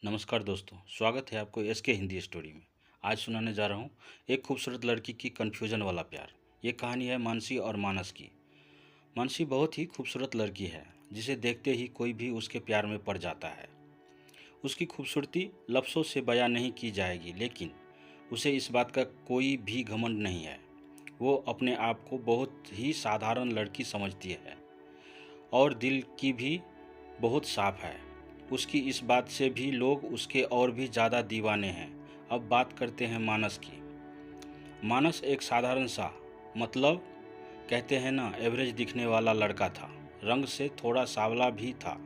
नमस्कार दोस्तों, स्वागत है आपको एस के हिंदी स्टोरी में। आज सुनाने जा रहा हूँ एक खूबसूरत लड़की की कन्फ्यूजन वाला प्यार। ये कहानी है मानसी और मानस की। मानसी बहुत ही खूबसूरत लड़की है जिसे देखते ही कोई भी उसके प्यार में पड़ जाता है। उसकी खूबसूरती लफ्ज़ों से बयां नहीं की जाएगी, लेकिन उसे इस बात का कोई भी घमंड नहीं है। वो अपने आप को बहुत ही साधारण लड़की समझती है और दिल की भी बहुत साफ है। उसकी इस बात से भी लोग उसके और भी ज़्यादा दीवाने हैं। अब बात करते हैं मानस की। मानस एक साधारण सा, मतलब कहते हैं ना, एवरेज दिखने वाला लड़का था। रंग से थोड़ा सांवला भी था।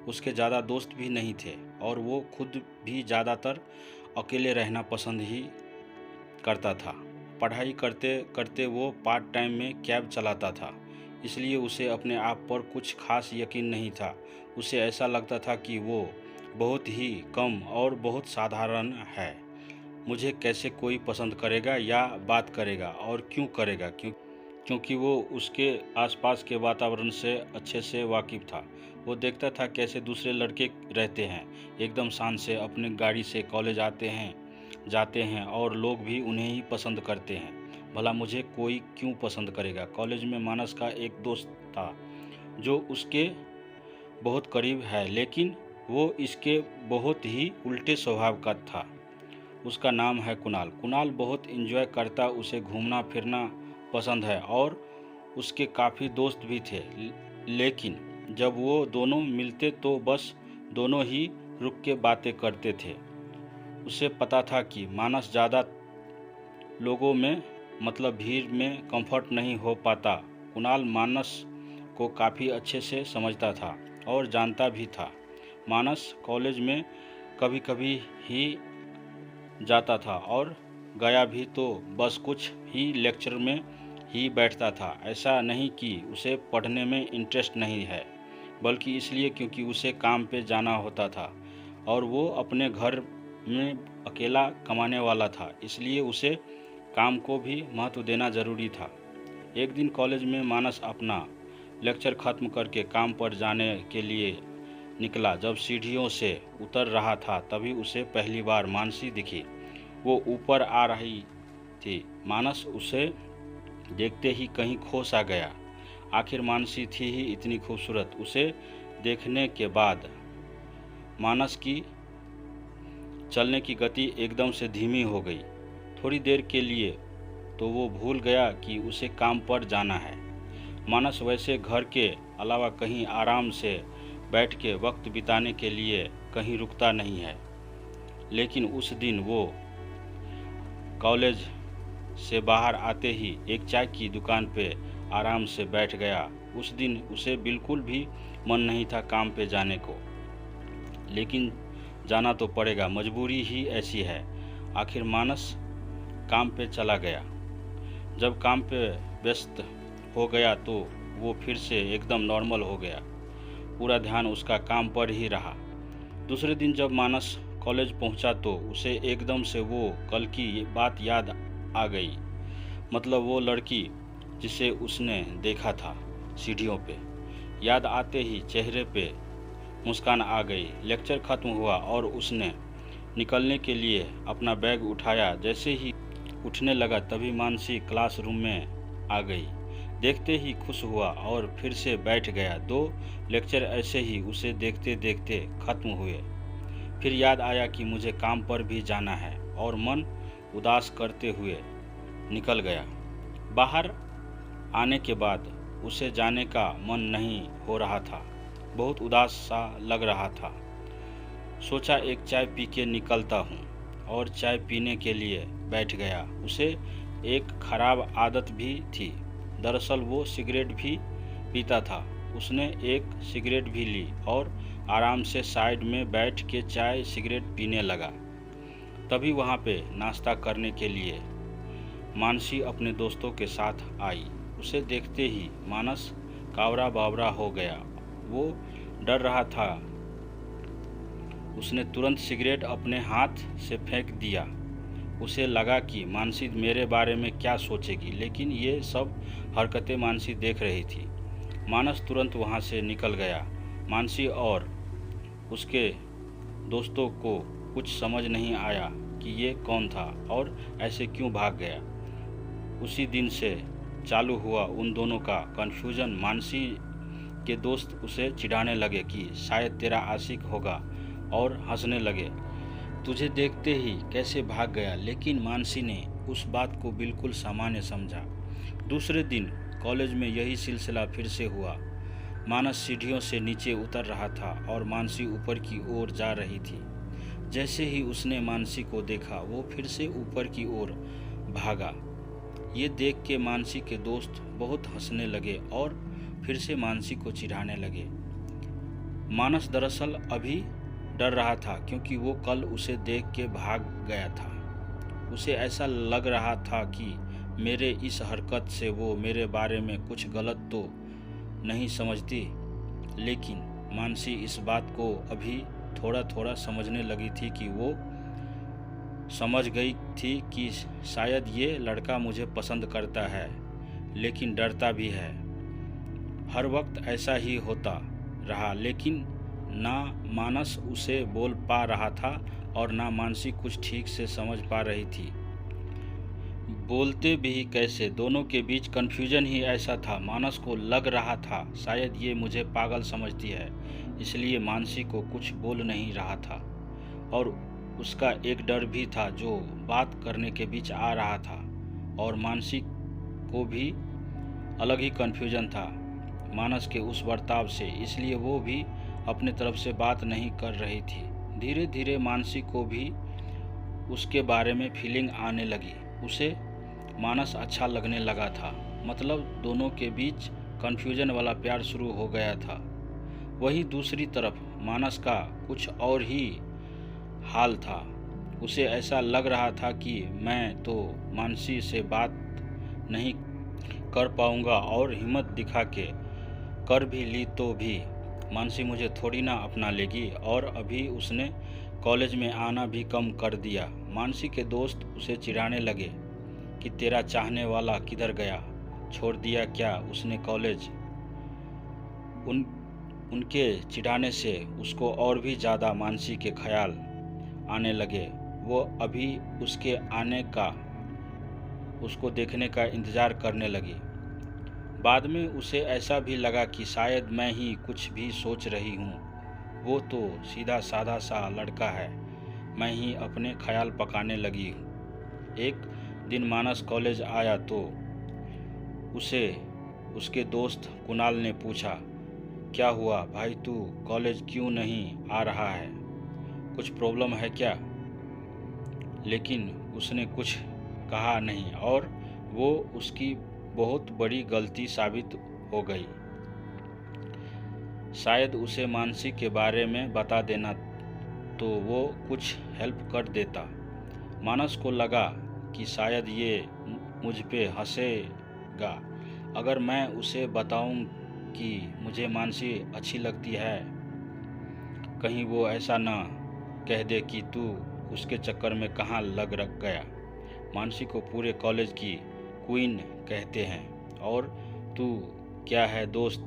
उसके ज़्यादा दोस्त भी नहीं थे और वो खुद भी ज़्यादातर अकेले रहना पसंद ही करता था। पढ़ाई करते करते वो पार्ट टाइम में कैब चलाता था, इसलिए उसे अपने आप पर कुछ खास यकीन नहीं था। उसे ऐसा लगता था कि वो बहुत ही कम और बहुत साधारण है। मुझे कैसे कोई पसंद करेगा या बात करेगा, और क्यों करेगा? क्योंकि वो उसके आसपास के वातावरण से अच्छे से वाकिफ था। वो देखता था कैसे दूसरे लड़के रहते हैं, एकदम शान से अपने गाड़ी से कॉलेज आते हैं जाते हैं और लोग भी उन्हें ही पसंद करते हैं। भला मुझे कोई क्यों पसंद करेगा? कॉलेज में मानस का एक दोस्त था जो उसके बहुत करीब है, लेकिन वो इसके बहुत ही उल्टे स्वभाव का था। उसका नाम है कुणाल। कुणाल बहुत एंजॉय करता, उसे घूमना फिरना पसंद है और उसके काफ़ी दोस्त भी थे। लेकिन जब वो दोनों मिलते तो बस दोनों ही रुक के बातें करते थे। उसे पता था कि मानस ज़्यादा लोगों में, मतलब भीड़ में, कंफर्ट नहीं हो पाता। कुणाल मानस को काफ़ी अच्छे से समझता था और जानता भी था। मानस कॉलेज में कभी कभी ही जाता था और गया भी तो बस कुछ ही लेक्चर में ही बैठता था। ऐसा नहीं कि उसे पढ़ने में इंटरेस्ट नहीं है, बल्कि इसलिए क्योंकि उसे काम पे जाना होता था और वो अपने घर में अकेला कमाने वाला था, इसलिए उसे काम को भी महत्व देना ज़रूरी था। एक दिन कॉलेज में मानस अपना लेक्चर ख़त्म करके काम पर जाने के लिए निकला। जब सीढ़ियों से उतर रहा था तभी उसे पहली बार मानसी दिखी। वो ऊपर आ रही थी। मानस उसे देखते ही कहीं खो सा गया। आखिर मानसी थी ही इतनी खूबसूरत। उसे देखने के बाद मानस की चलने की गति एकदम से धीमी हो गई। थोड़ी देर के लिए तो वो भूल गया कि उसे काम पर जाना है। मानस वैसे घर के अलावा कहीं आराम से बैठ के वक्त बिताने के लिए कहीं रुकता नहीं है, लेकिन उस दिन वो कॉलेज से बाहर आते ही एक चाय की दुकान पे आराम से बैठ गया। उस दिन उसे बिल्कुल भी मन नहीं था काम पे जाने को, लेकिन जाना तो पड़ेगा, मजबूरी ही ऐसी है। आखिर मानस काम पे चला गया। जब काम पे व्यस्त हो गया तो वो फिर से एकदम नॉर्मल हो गया। पूरा ध्यान उसका काम पर ही रहा। दूसरे दिन जब मानस कॉलेज पहुंचा तो उसे एकदम से वो कल की बात याद आ गई। मतलब वो लड़की जिसे उसने देखा था सीढ़ियों पे। याद आते ही चेहरे पे मुस्कान आ गई। लेक्चर ख़त्म हुआ और उसने निकलने के लिए अपना बैग उठाया। जैसे ही उठने लगा तभी मानसी क्लासरूम में आ गई। देखते ही खुश हुआ और फिर से बैठ गया। 2 लेक्चर ऐसे ही उसे देखते देखते ख़त्म हुए। फिर याद आया कि मुझे काम पर भी जाना है और मन उदास करते हुए निकल गया। बाहर आने के बाद उसे जाने का मन नहीं हो रहा था। बहुत उदास सा लग रहा था। सोचा एक चाय पी के निकलता हूँ, और चाय पीने के लिए बैठ गया। उसे एक खराब आदत भी थी। दरअसल वो सिगरेट भी पीता था। उसने एक सिगरेट भी ली और आराम से साइड में बैठ के चाय सिगरेट पीने लगा। तभी वहाँ पे नाश्ता करने के लिए मानसी अपने दोस्तों के साथ आई। उसे देखते ही मानस कावरा बावरा हो गया। वो डर रहा था। उसने तुरंत सिगरेट अपने हाथ से फेंक दिया। उसे लगा कि मानसी मेरे बारे में क्या सोचेगी, लेकिन ये सब हरकतें मानसी देख रही थी। मानस तुरंत वहाँ से निकल गया। मानसी और उसके दोस्तों को कुछ समझ नहीं आया कि ये कौन था और ऐसे क्यों भाग गया। उसी दिन से चालू हुआ उन दोनों का कन्फ्यूजन। मानसी के दोस्त उसे चिढ़ाने लगे कि शायद तेरा आशिक होगा और हंसने लगे, तुझे देखते ही कैसे भाग गया। लेकिन मानसी ने उस बात को बिल्कुल सामान्य समझा। दूसरे दिन कॉलेज में यही सिलसिला फिर से हुआ। मानस सीढ़ियों से नीचे उतर रहा था और मानसी ऊपर की ओर जा रही थी। जैसे ही उसने मानसी को देखा वो फिर से ऊपर की ओर भागा। ये देख के मानसी के दोस्त बहुत हंसने लगे और फिर से मानसी को चिढ़ाने लगे। मानस दरअसल अभी डर रहा था क्योंकि वो कल उसे देख के भाग गया था। उसे ऐसा लग रहा था कि मेरे इस हरकत से वो मेरे बारे में कुछ गलत तो नहीं समझती। लेकिन मानसी इस बात को अभी थोड़ा थोड़ा समझने लगी थी कि वो समझ गई थी कि शायद ये लड़का मुझे पसंद करता है, लेकिन डरता भी है। हर वक्त ऐसा ही होता रहा, लेकिन ना मानस उसे बोल पा रहा था और ना मानसी कुछ ठीक से समझ पा रही थी। बोलते भी कैसे, दोनों के बीच कन्फ्यूजन ही ऐसा था। मानस को लग रहा था शायद ये मुझे पागल समझती है, इसलिए मानसी को कुछ बोल नहीं रहा था। और उसका एक डर भी था जो बात करने के बीच आ रहा था। और मानसी को भी अलग ही कन्फ्यूजन था मानस के उस बर्ताव से, इसलिए वो भी अपने तरफ से बात नहीं कर रही थी। धीरे धीरे मानसी को भी उसके बारे में फीलिंग आने लगी। उसे मानस अच्छा लगने लगा था। मतलब दोनों के बीच कन्फ्यूजन वाला प्यार शुरू हो गया था। वहीं दूसरी तरफ मानस का कुछ और ही हाल था। उसे ऐसा लग रहा था कि मैं तो मानसी से बात नहीं कर पाऊंगा, और हिम्मत दिखा के कर भी ली तो भी मानसी मुझे थोड़ी ना अपना लेगी। और अभी उसने कॉलेज में आना भी कम कर दिया। मानसी के दोस्त उसे चिढ़ाने लगे कि तेरा चाहने वाला किधर गया, छोड़ दिया क्या उसने कॉलेज। उनके चिढ़ाने से उसको और भी ज़्यादा मानसी के ख्याल आने लगे। वो अभी उसके आने का, उसको देखने का इंतज़ार करने लगी। बाद में उसे ऐसा भी लगा कि शायद मैं ही कुछ भी सोच रही हूँ। वो तो सीधा साधा सा लड़का है, मैं ही अपने ख्याल पकाने लगी हूँ। एक दिन मानस कॉलेज आया तो उसे उसके दोस्त कुणाल ने पूछा, क्या हुआ भाई, तू कॉलेज क्यों नहीं आ रहा है, कुछ प्रॉब्लम है क्या। लेकिन उसने कुछ कहा नहीं और वो उसकी बहुत बड़ी गलती साबित हो गई। शायद उसे मानसी के बारे में बता देना तो वो कुछ हेल्प कर देता। मानस को लगा कि शायद ये मुझ पे हंसेगा अगर मैं उसे बताऊं कि मुझे मानसी अच्छी लगती है। कहीं वो ऐसा ना कह दे कि तू उसके चक्कर में कहाँ लग रख गया। मानसी को पूरे कॉलेज की क्वीन कहते हैं, और तू क्या है, दोस्त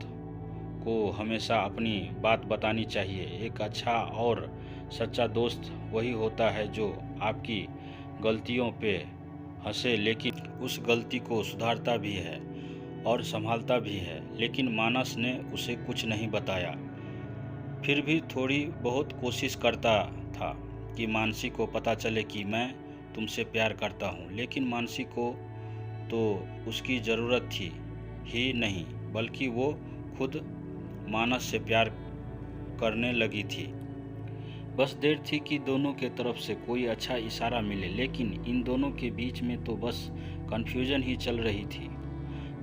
को हमेशा अपनी बात बतानी चाहिए। एक अच्छा और सच्चा दोस्त वही होता है जो आपकी गलतियों पे हंसे, लेकिन उस गलती को सुधारता भी है और संभालता भी है। लेकिन मानस ने उसे कुछ नहीं बताया। फिर भी थोड़ी बहुत कोशिश करता था कि मानसी को पता चले कि मैं तुमसे प्यार करता हूँ। लेकिन मानसी को तो उसकी ज़रूरत थी ही नहीं, बल्कि वो खुद मानस से प्यार करने लगी थी। बस देर थी कि दोनों के तरफ से कोई अच्छा इशारा मिले। लेकिन इन दोनों के बीच में तो बस कन्फ्यूजन ही चल रही थी।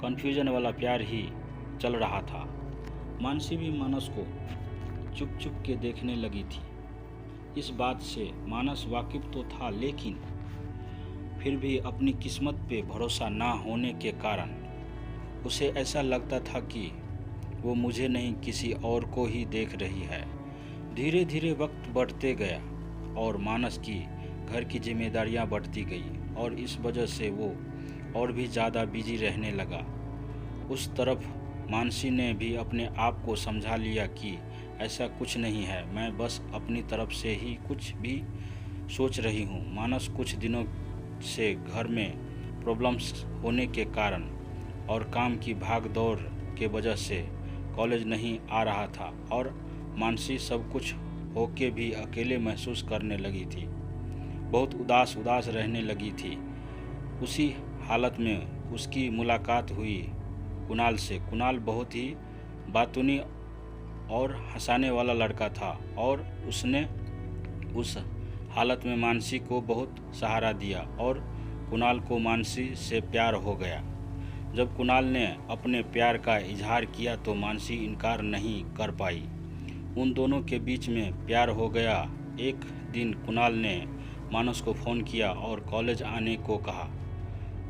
कन्फ्यूजन वाला प्यार ही चल रहा था। मानसी भी मानस को चुप चुप के देखने लगी थी। इस बात से मानस वाकिफ तो था, लेकिन फिर भी अपनी किस्मत पे भरोसा ना होने के कारण उसे ऐसा लगता था कि वो मुझे नहीं किसी और को ही देख रही है। धीरे धीरे वक्त बढ़ते गया और मानस की घर की जिम्मेदारियां बढ़ती गई, और इस वजह से वो और भी ज़्यादा बिजी रहने लगा। उस तरफ मानसी ने भी अपने आप को समझा लिया कि ऐसा कुछ नहीं है, मैं बस अपनी तरफ से ही कुछ भी सोच रही हूँ। मानस कुछ दिनों से घर में प्रॉब्लम्स होने के कारण और काम की भाग दौड़ के वजह से कॉलेज नहीं आ रहा था और मानसी सब कुछ होके भी अकेले महसूस करने लगी थी। बहुत उदास उदास रहने लगी थी। उसी हालत में उसकी मुलाकात हुई कुणाल से। कुणाल बहुत ही बातूनी और हंसाने वाला लड़का था और उसने उस हालत में मानसी को बहुत सहारा दिया और कुणाल को मानसी से प्यार हो गया। जब कुणाल ने अपने प्यार का इजहार किया तो मानसी इनकार नहीं कर पाई। उन दोनों के बीच में प्यार हो गया। एक दिन कुणाल ने मानस को फ़ोन किया और कॉलेज आने को कहा।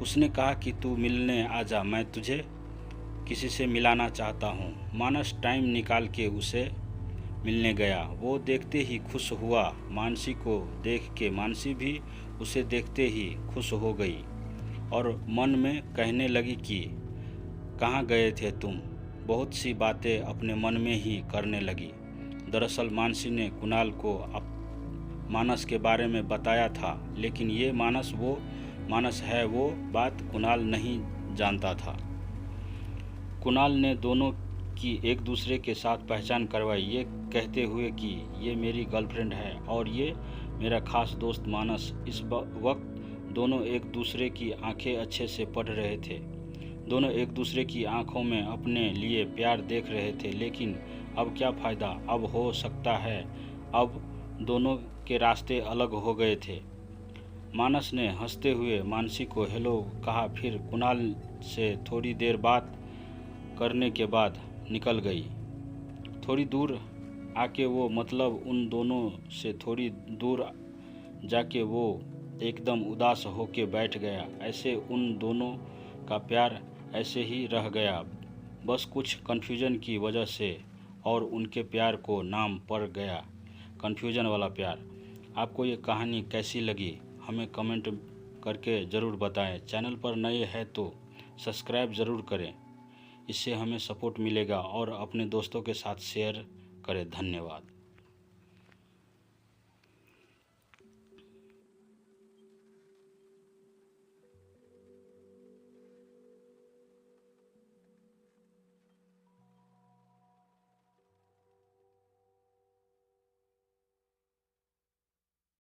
उसने कहा कि तू मिलने आजा, मैं तुझे किसी से मिलाना चाहता हूँ। मानस टाइम निकाल के उसे मिलने गया। वो देखते ही खुश हुआ। मानसी को देख के मानसी भी उसे देखते ही खुश हो गई और मन में कहने लगी कि कहाँ गए थे तुम। बहुत सी बातें अपने मन में ही करने लगी। दरअसल मानसी ने कुणाल को मानस के बारे में बताया था, लेकिन ये मानस वो मानस है, वो बात कुणाल नहीं जानता था। कुणाल ने दोनों की एक दूसरे के साथ पहचान करवाई, ये कहते हुए कि ये मेरी गर्लफ्रेंड है और ये मेरा खास दोस्त मानस। इस वक्त दोनों एक दूसरे की आंखें अच्छे से पढ़ रहे थे। दोनों एक दूसरे की आंखों में अपने लिए प्यार देख रहे थे, लेकिन अब क्या फ़ायदा। अब हो सकता है अब दोनों के रास्ते अलग हो गए थे। मानस ने हंसते हुए मानसी को हेलो कहा, फिर कुणाल से थोड़ी देर बात करने के बाद निकल गई। थोड़ी दूर आके वो मतलब उन दोनों से थोड़ी दूर जाके वो एकदम उदास होके बैठ गया। ऐसे उन दोनों का प्यार ऐसे ही रह गया, बस कुछ कन्फ्यूजन की वजह से, और उनके प्यार को नाम पड़ गया कन्फ्यूजन वाला प्यार। आपको ये कहानी कैसी लगी हमें कमेंट करके ज़रूर बताएं। चैनल पर नए हैं तो सब्सक्राइब ज़रूर करें, इससे हमें सपोर्ट मिलेगा और अपने दोस्तों के साथ शेयर करें। धन्यवाद।